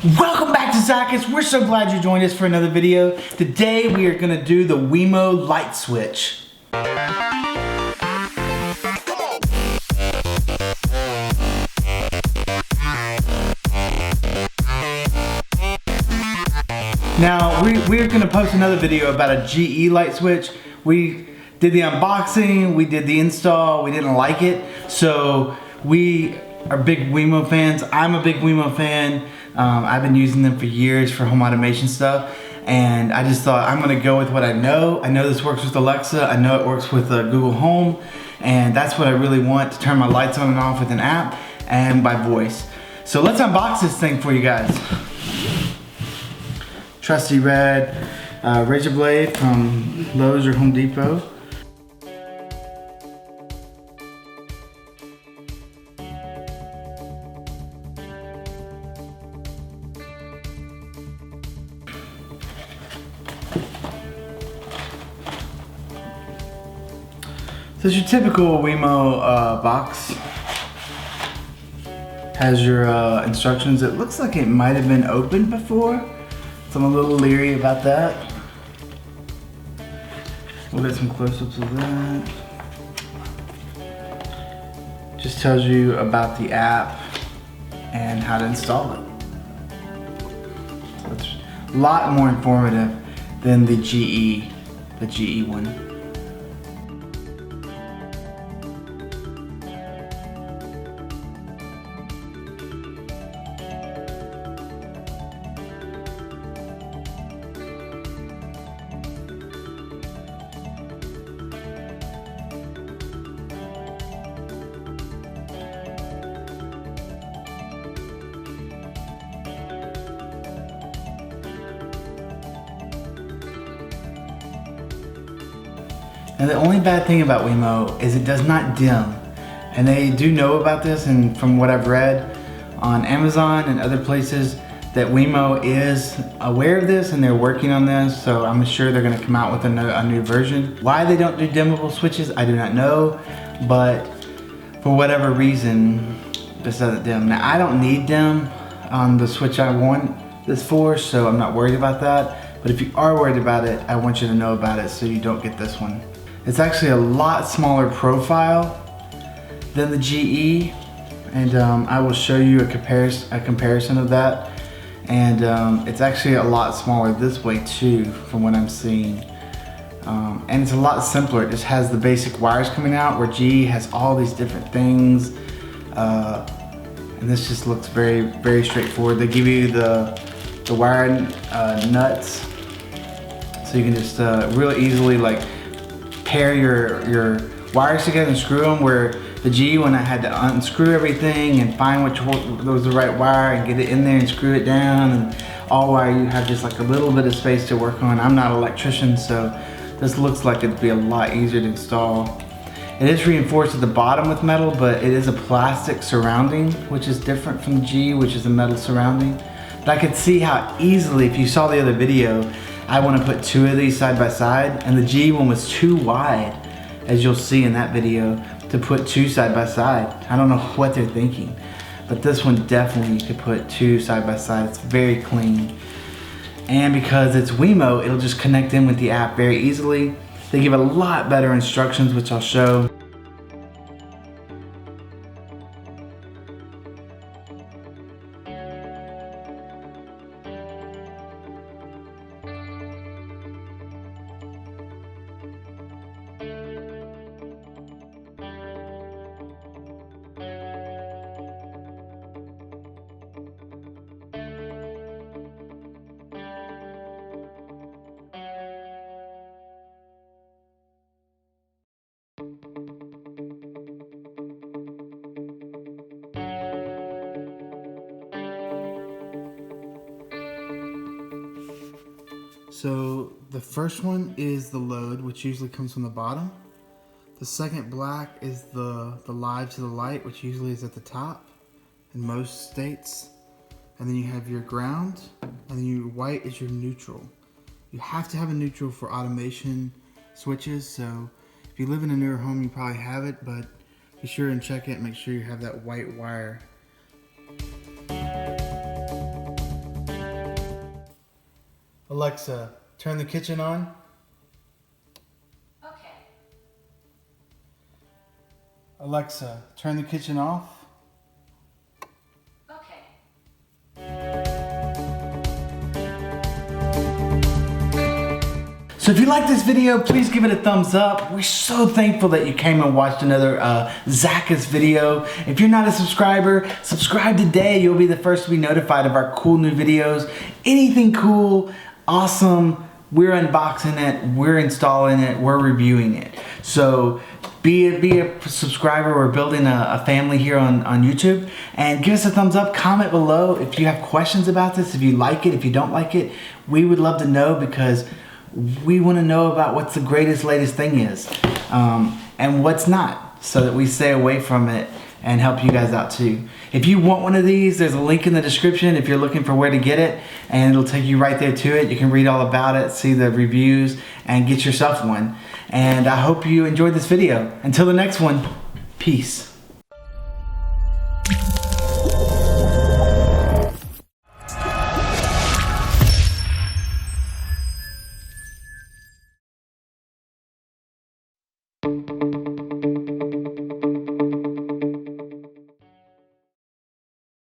Welcome back to Sockets. We're so glad you joined us for another video. Today we are going to do the WeMo light switch. Now we're going to post another video about a GE light switch. We did the unboxing, we did the install, we didn't like it. So we are big WeMo fans. I'm a big WeMo fan. I've been using them for years for home automation stuff, and I just thought I'm gonna go with what I know. I know this works with Alexa, I know it works with Google Home, and that's what I really want, to turn my lights on and off with an app and by voice. So let's unbox this thing for you guys. Trusty red razor blade from Lowe's or Home Depot. So it's your typical WeMo box. Has your instructions. It looks like it might have been opened before, so I'm a little leery about that. We'll get some close-ups of that. Just tells you about the app and how to install it. So it's a lot more informative than the GE one. Now the only bad thing about WeMo is it does not dim. And they do know about this, and from what I've read on Amazon and other places, that WeMo is aware of this and they're working on this, so I'm sure they're gonna come out with a new version. Why they don't do dimmable switches, I do not know, but for whatever reason, this doesn't dim. Now I don't need dim on the switch I want this for, so I'm not worried about that. But if you are worried about it, I want you to know about it so you don't get this one. It's actually a lot smaller profile than the GE, and I will show you a comparison of that. And it's actually a lot smaller this way too, from what I'm seeing. And it's a lot simpler. It just has the basic wires coming out, where GE has all these different things. And this just looks very, very straightforward. They give you the wire nuts, so you can just really easily like pair your wires together and screw them, where the G, when I had to unscrew everything and find which was the right wire and get it in there and screw it down, and all wire, you have just like a little bit of space to work on. I'm not an electrician, so this looks like it'd be a lot easier to install. It is reinforced at the bottom with metal, but it is a plastic surrounding, which is different from the G, which is a metal surrounding. But I could see how easily, if you saw the other video, I want to put two of these side by side, and the G one was too wide, as you'll see in that video, to put two side by side. I don't know what they're thinking, but this one definitely you could put two side by side. It's very clean. And because it's WeMo, it'll just connect in with the app very easily. They give a lot better instructions, which I'll show. So the first one is the load, which usually comes from the bottom. The second black is the live to the light, which usually is at the top in most states. And then you have your ground, and then your white is your neutral. You have to have a neutral for automation switches, so if you live in a newer home, you probably have it, but be sure and check it and make sure you have that white wire. Alexa, turn the kitchen on. Okay. Alexa, turn the kitchen off. Okay. So if you like this video, please give it a thumbs up. We're so thankful that you came and watched another Zachus video. If you're not a subscriber, subscribe today. You'll be the first to be notified of our cool new videos. Anything cool, awesome, we're unboxing it, we're installing it, we're reviewing it. So be a subscriber. We're building a family here on YouTube. And give us a thumbs up, comment below if you have questions about this, if you like it, if you don't like it. We would love to know, because we want to know about what's the greatest, latest thing is, and what's not, so that we stay away from it and help you guys out too. If you want one of these, there's a link in the description if you're looking for where to get it, and it'll take you right there to it. You can read all about it, see the reviews, and get yourself one. And I hope you enjoyed this video. Until the next one, peace.